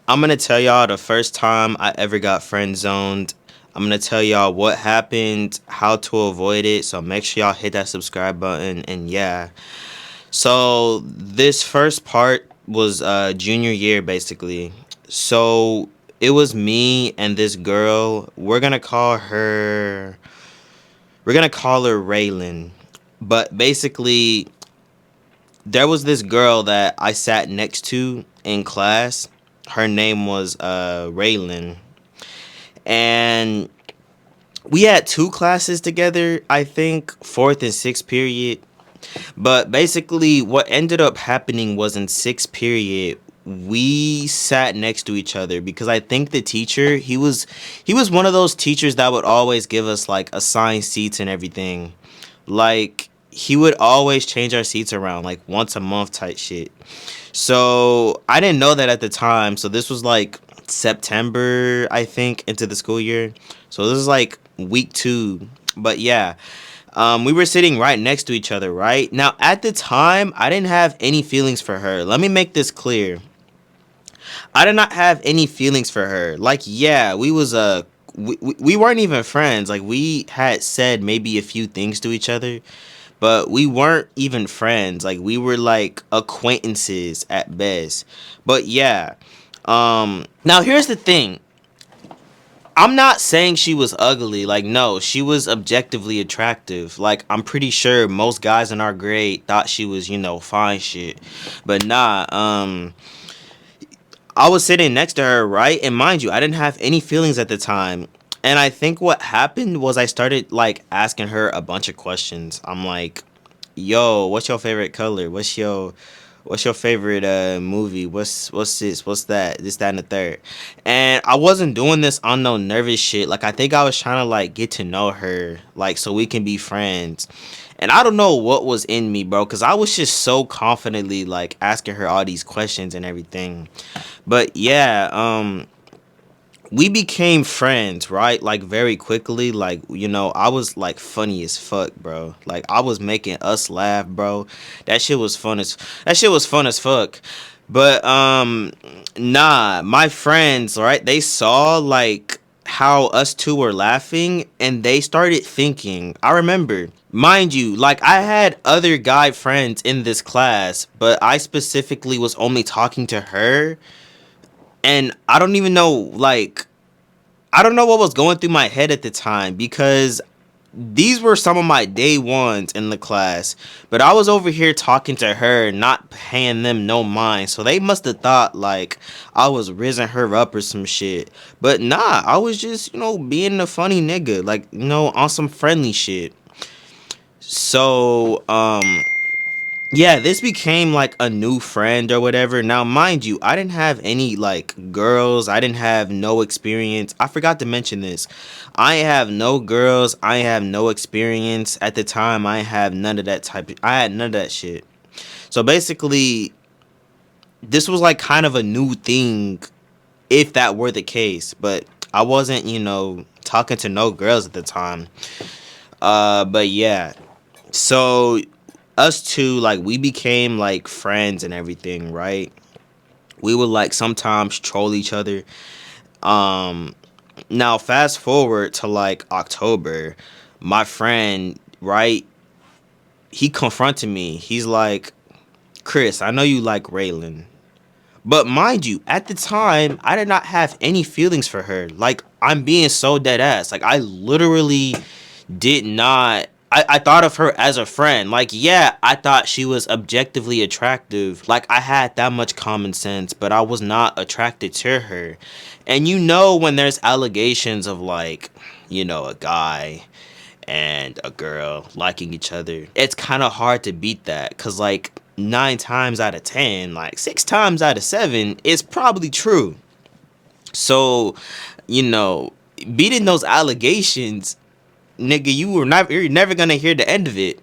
I'm gonna tell y'all the first time I ever got friend zoned. I'm gonna tell y'all what happened, how to avoid it. So make sure y'all hit that subscribe button. And yeah, so this first part was junior year basically. So it was me and this girl. We're gonna call her Raylan. But basically, there was this girl that I sat next to in class. Her name was Raylan, and we had two classes together. I think fourth and sixth period. But basically, what ended up happening was in sixth period, we sat next to each other because I think the teacher he was one of those teachers that would always give us like assigned seats and everything. Like he would always change our seats around like once a month type shit. So I didn't know that at the time. So this was like September, I think, into the school year. So this is like week two. But yeah, we were sitting right next to each other, right? Now, at the time, I didn't have any feelings for her. Let me make this clear. I did not have any feelings for her. Like, yeah, we weren't even friends. Like, we had said maybe a few things to each other, but we weren't even friends. Like, we were like acquaintances at best. But yeah, now here's the thing. I'm not saying she was ugly. Like, no, she was objectively attractive. Like, I'm pretty sure most guys in our grade thought she was, fine shit. But nah, I was sitting next to her, right? And mind you, I didn't have any feelings at the time. And I think what happened was I started like asking her a bunch of questions. I'm like, yo, what's your favorite color? What's your favorite movie? What's this? What's that? This, that, and the third. And I wasn't doing this on no nervous shit. Like I think I was trying to like get to know her, like so we can be friends. And I don't know what was in me, bro, because I was just so confidently like asking her all these questions and everything. But yeah, we became friends, right? Like very quickly. Like, I was like funny as fuck, bro. Like I was making us laugh, bro. That shit was fun as fuck. But nah, my friends, right? They saw like how us two were laughing and they started thinking. I remember, mind you, like I had other guy friends in this class, but I specifically was only talking to her, and I don't even know, like, I don't know what was going through my head at the time because these were some of my day ones in the class, but I was over here talking to her, not paying them no mind. So they must have thought like I was rizzing her up or some shit. But nah, I was just, being a funny nigga, like, on some friendly shit. So, yeah, this became like a new friend or whatever. Now, mind you, I didn't have any like girls. I didn't have no experience. I forgot to mention this. I have no girls. I have no experience. At the time, I have none of that I had none of that shit. So basically, this was like kind of a new thing if that were the case. But I wasn't, talking to no girls at the time. But yeah. So us two, like, we became like friends and everything, right? We would like sometimes troll each other. um Now fast forward to like October, my friend, right, he confronted me. He's like, Chris, I know you like Raylan, but mind you, at the time I did not have any feelings for her. Like, I'm being so dead ass. Like, I literally did not. I thought of her as a friend. Like, yeah, I thought she was objectively attractive. Like, I had that much common sense, but I was not attracted to her. And when there's allegations of, like, a guy and a girl liking each other, it's kind of hard to beat that. Because, like, 9 times out of 10, like, 6 times out of 7, it's probably true. So, you know, beating those allegations, nigga, you're never gonna hear the end of it.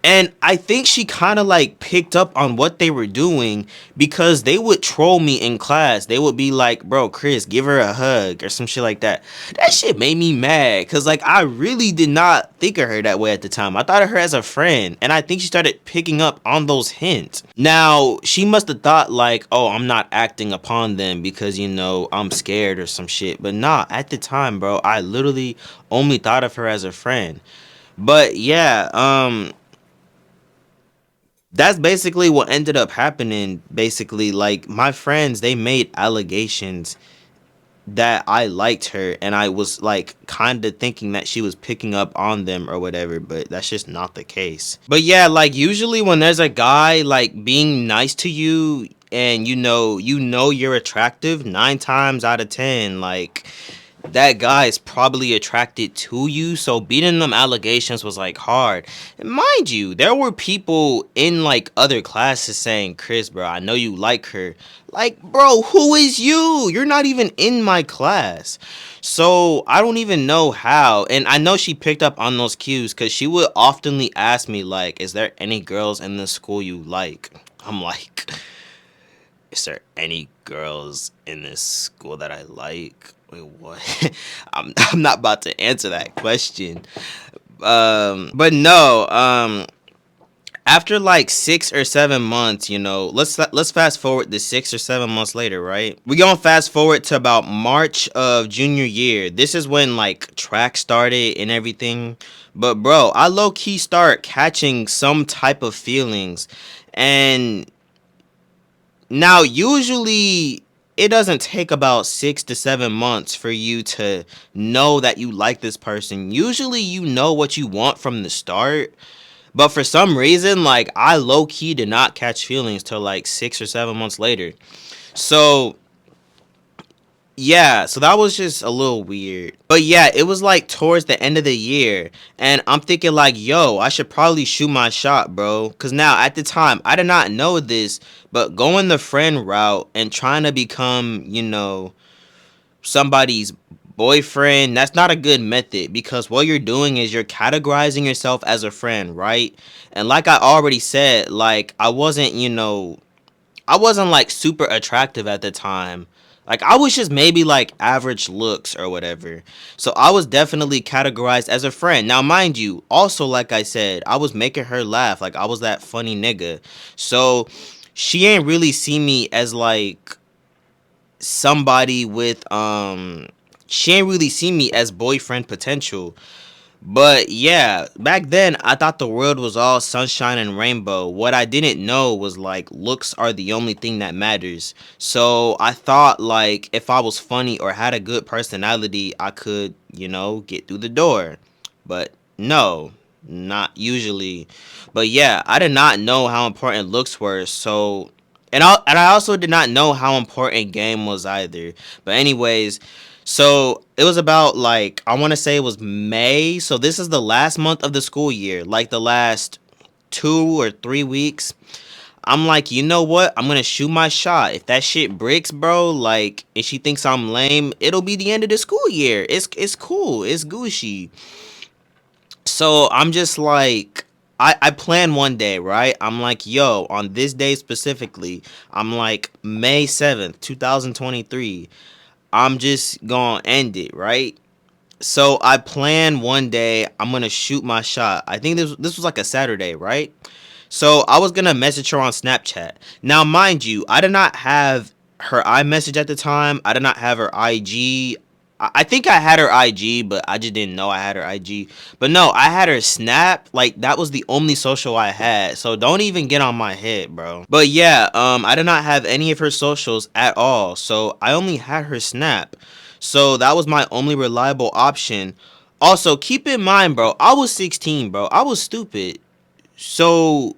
And I think she kind of like picked up on what they were doing because they would troll me in class. They would be like, "Bro, Chris, give her a hug," or some shit like that. That shit made me mad because like I really did not think of her that way at the time. I thought of her as a friend, and I think she started picking up on those hints. Now, she must have thought like, "Oh, I'm not acting upon them because, I'm scared or some shit." But nah, at the time, bro, I literally only thought of her as a friend. But yeah, that's basically what ended up happening. Basically, like my friends, they made allegations that I liked her, and I was like kind of thinking that she was picking up on them or whatever, but that's just not the case. But yeah, like usually when there's a guy like being nice to you and you know you're attractive, 9 times out of 10 like that guy is probably attracted to you. So beating them allegations was like hard. And mind you, there were people in like other classes saying, "Chris, bro, I know you like her." Like, bro, who is you? You're not even in my class. So I don't even know how. And I know she picked up on those cues because she would oftenly ask me, like, "Is there any girls in the school you like?" I'm like, "Is there any girls in this school that I like?" Wait, what? I'm not about to answer that question. But no. After like 6 or 7 months, let's fast forward to 6 or 7 months later, right? We gonna fast forward to about March of junior year. This is when like track started and everything. But bro, I low key start catching some type of feelings, and now, usually, it doesn't take about 6 to 7 months for you to know that you like this person. Usually, you know what you want from the start. But for some reason, like, I low key did not catch feelings till like 6 or 7 months later. So, yeah, so that was just a little weird. But yeah, it was like towards the end of the year. And I'm thinking, like, yo, I should probably shoot my shot, bro. Because now, at the time, I did not know this. But going the friend route and trying to become, somebody's boyfriend, that's not a good method. Because what you're doing is you're categorizing yourself as a friend, right? And like I already said, like, I wasn't like super attractive at the time. Like I was just maybe like average looks or whatever. So I was definitely categorized as a friend. Now mind you, also like I said, I was making her laugh. Like I was that funny nigga. So she ain't really see me as like somebody with she ain't really see me as boyfriend potential. But yeah, back then I thought the world was all sunshine and rainbow. What I didn't know was like looks are the only thing that matters. So I thought like if I was funny or had a good personality, I could, get through the door. But no, not usually. But yeah, I did not know how important looks were. So and I also did not know how important game was either. But anyways, so it was about like I want to say it was May. So this is the last month of the school year, like the last 2 or 3 weeks. I'm like, you know what? I'm gonna shoot my shot. If that shit breaks, bro, like, if she thinks I'm lame, it'll be the end of the school year. It's cool. It's Gucci. So I'm just like, I plan one day, right? I'm like, yo, on this day specifically, I'm like May 7th, 2023. I'm just gonna end it, right? So I plan one day I'm gonna shoot my shot. I think this was like a Saturday, right? So I was gonna message her on Snapchat. Now, mind you, I did not have her iMessage at the time. I did not have her IG. I think I had her IG, but I just didn't know I had her IG. But no, I had her Snap. Like that was the only social I had. So don't even get on my head, bro. But yeah, I did not have any of her socials at all. So I only had her Snap. So that was my only reliable option. Also, keep in mind, bro, I was 16, bro. I was stupid. So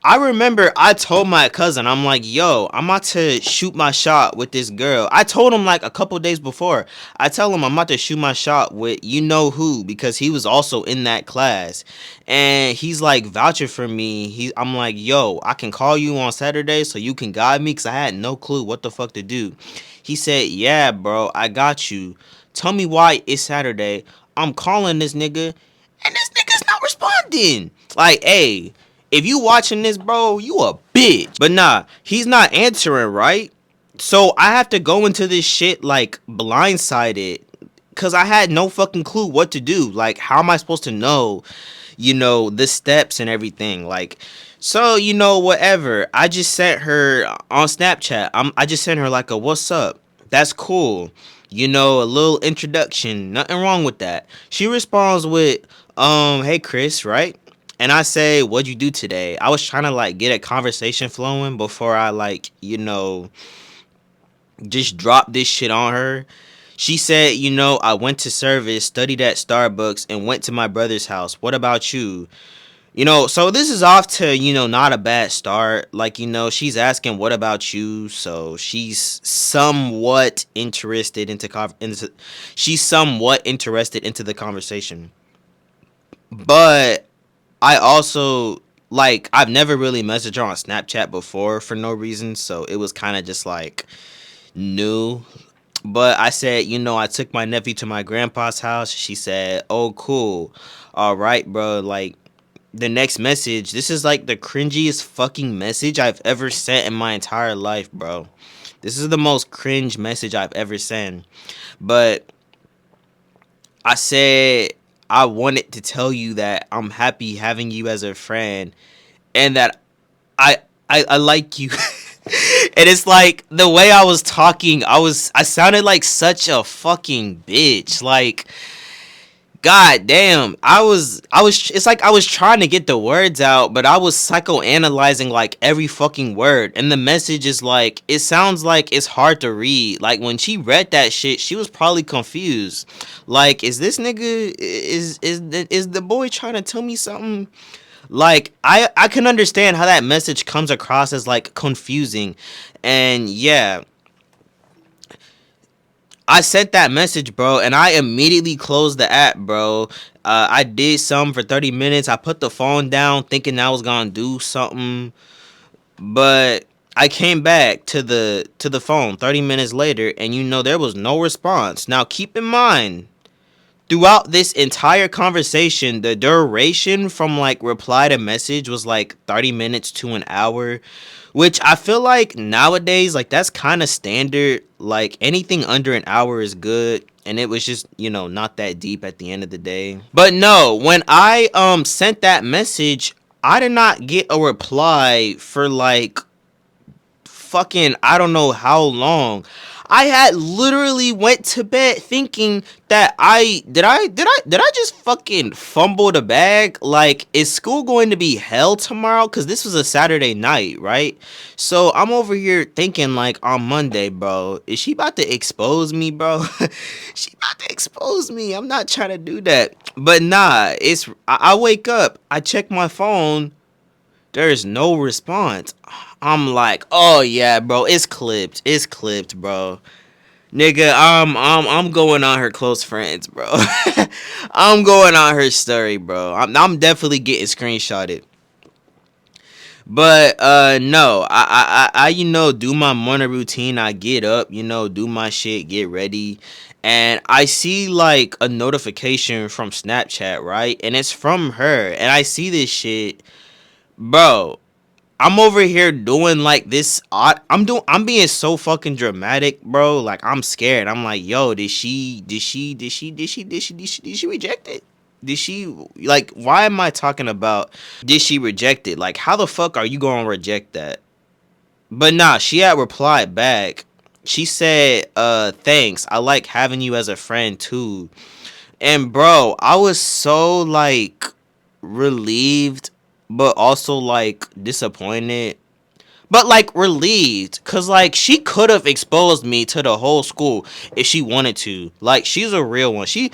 I remember I told my cousin, I'm like, yo, I'm about to shoot my shot with this girl. I told him like a couple days before. I tell him I'm about to shoot my shot with you know who because he was also in that class. And he's like vouching for me. I'm like, yo, I can call you on Saturday so you can guide me because I had no clue what the fuck to do. He said, yeah, bro, I got you. Tell me why it's Saturday. I'm calling this nigga. And this nigga's not responding. Like, hey, if you watching this, bro, you a bitch. But nah, he's not answering, right? So I have to go into this shit like blindsided. Cause I had no fucking clue what to do. Like, how am I supposed to know, the steps and everything? Like, so whatever. I just sent her on Snapchat. I just sent her like a what's up. That's cool. A little introduction. Nothing wrong with that. She responds with, hey Chris, right? And I say, what'd you do today? I was trying to like get a conversation flowing before I like, just drop this shit on her. She said, I went to service, studied at Starbucks, and went to my brother's house. What about you? So this is off to, not a bad start. Like, she's asking, what about you? So she's somewhat interested she's somewhat interested into the conversation. But I also, like, I've never really messaged her on Snapchat before for no reason. So it was kind of just like new. But I said, I took my nephew to my grandpa's house. She said, oh, cool. All right, bro. Like, the next message, this is like the cringiest fucking message I've ever sent in my entire life, bro. This is the most cringe message I've ever sent. But I said, I wanted to tell you that I'm happy having you as a friend and that I I like you. And it's like the way I was talking, I sounded like such a fucking bitch. Like, god damn. I was it's like I was trying to get the words out, but I was psychoanalyzing like every fucking word. And the message is like, it sounds like it's hard to read. Like when she read that shit, she was probably confused. Like, is this nigga is the boy trying to tell me something? Like, I can understand how that message comes across as like confusing. And yeah, I sent that message, bro, and I immediately closed the app, bro. I did something for 30 minutes. I put the phone down thinking I was gonna do something, but I came back to the phone 30 minutes later, and there was no response. Now keep in mind, throughout this entire conversation, the duration from like reply to message was like 30 minutes to an hour, which I feel like nowadays, like, that's kind of standard. Like anything under an hour is good. And it was just, not that deep at the end of the day. But no, when I sent that message, I did not get a reply for like fucking I don't know how long. I had literally went to bed thinking that I just fucking fumble the bag. Like, is school going to be hell tomorrow? Cause this was a Saturday night, right? So I'm over here thinking like on Monday, bro, is she about to expose me, bro? She about to expose me. I'm not trying to do that. But nah, I wake up, I check my phone, there's no response. I'm like, oh yeah, bro, it's clipped. It's clipped, bro. Nigga, I'm going on her close friends, bro. I'm going on her story, bro. I'm definitely getting screenshotted. But no, I do my morning routine. I get up, do my shit, get ready, and I see like a notification from Snapchat, right? And it's from her, and I see this shit, bro. I'm over here doing like this odd. I'm being so fucking dramatic, bro. Like, I'm scared. I'm like, yo, did she reject it? Did she, like, why am I talking about did she reject it? Like, how the fuck are you gonna reject that? But nah, she had replied back. She said, thanks. I like having you as a friend too. And bro, I was so like relieved, but also like disappointed, but like relieved, cause like she could have exposed me to the whole school if she wanted to. Like, she's a real one. She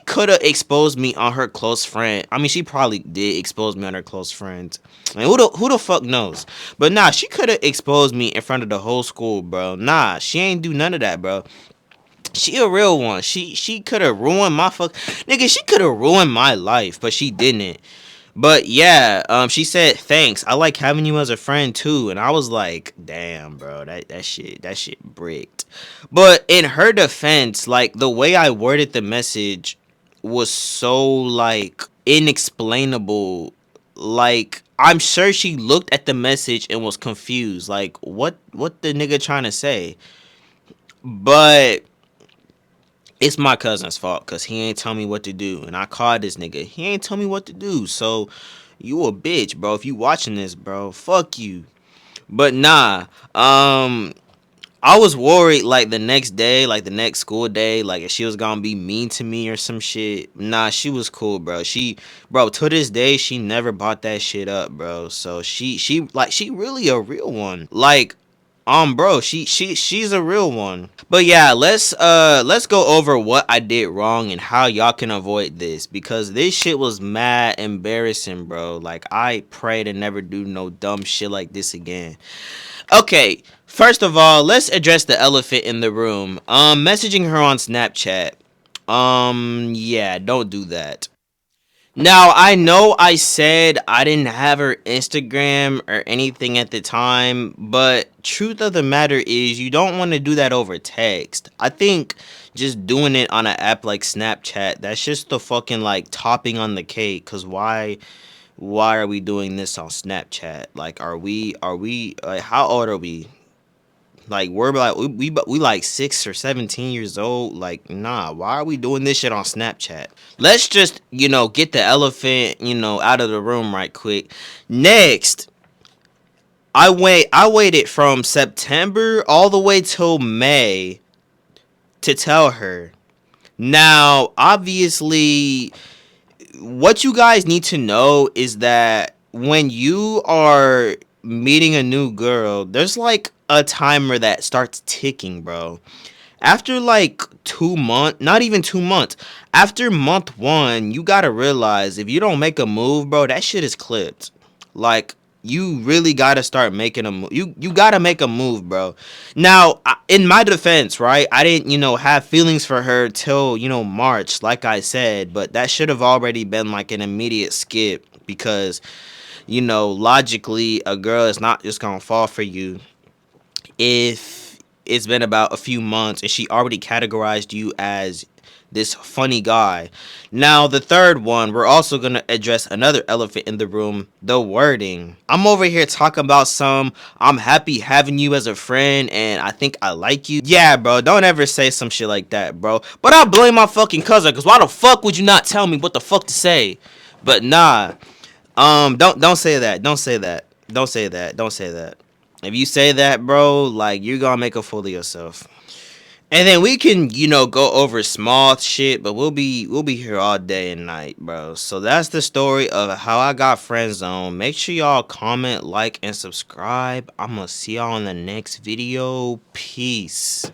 could have exposed me on her close friend. I mean, she probably did expose me on her close friends. And who the fuck knows? But nah, she could have exposed me in front of the whole school, bro. Nah, she ain't do none of that, bro. She a real one. She could have ruined my fuck, nigga. She could have ruined my life, but she didn't. But yeah, she said thanks. I like having you as a friend too, and I was like, damn, bro, that shit bricked. But in her defense, like the way I worded the message was so like inexplainable. Like, I'm sure she looked at the message and was confused. Like, what the nigga trying to say? But it's my cousin's fault because he ain't tell me what to do. And I called this nigga. He ain't tell me what to do. So you a bitch, bro. If you watching this, bro, fuck you. But nah, I was worried like the next day, like the next school day, like if she was gonna be mean to me or some shit. Nah, she was cool, bro. Bro, to this day, she never bought that shit up, bro. So she really a real one. Like, bro, she's a real one. But yeah, let's go over what I did wrong and how y'all can avoid this because this shit was mad embarrassing, bro. Like, I pray to never do no dumb shit like this again. Okay, first of all, let's address the elephant in the room. Messaging her on Snapchat. Yeah, don't do that. Now, I know I said I didn't have her Instagram or anything at the time, but truth of the matter is you don't want to do that over text. I think just doing it on an app like Snapchat, that's just the fucking like topping on the cake cuz why are we doing this on Snapchat? Like, are we like, how old are we? Like, we're like we like 6 or 17 years old. Like, nah, why are we doing this shit on Snapchat? Let's just get the elephant out of the room right quick. Next, I waited from September all the way till May to tell her. Now, obviously, what you guys need to know is that when you are meeting a new girl, there's like a timer that starts ticking, bro. After like 2 months, not even 2 months, after month one, you gotta realize if you don't make a move, bro, that shit is clipped. Like, you really gotta start making a move. You gotta make a move, bro. Now, in my defense, right, I didn't have feelings for her till March, like I said, but that should have already been like an immediate skip because logically, a girl is not just gonna fall for you if it's been about a few months and she already categorized you as this funny guy. Now, the third one, we're also going to address another elephant in the room, the wording. I'm over here talking about I'm happy having you as a friend and I think I like you. Yeah, bro, don't ever say some shit like that, bro. But I blame my fucking cousin because why the fuck would you not tell me what the fuck to say? But nah, don't say that. Don't say that. Don't say that. Don't say that. If you say that, bro, like, you're gonna make a fool of yourself. And then we can, go over small shit, but we'll be here all day and night, bro. So that's the story of how I got friend zone. Make sure y'all comment, like, and subscribe. I'm gonna see y'all in the next video. Peace.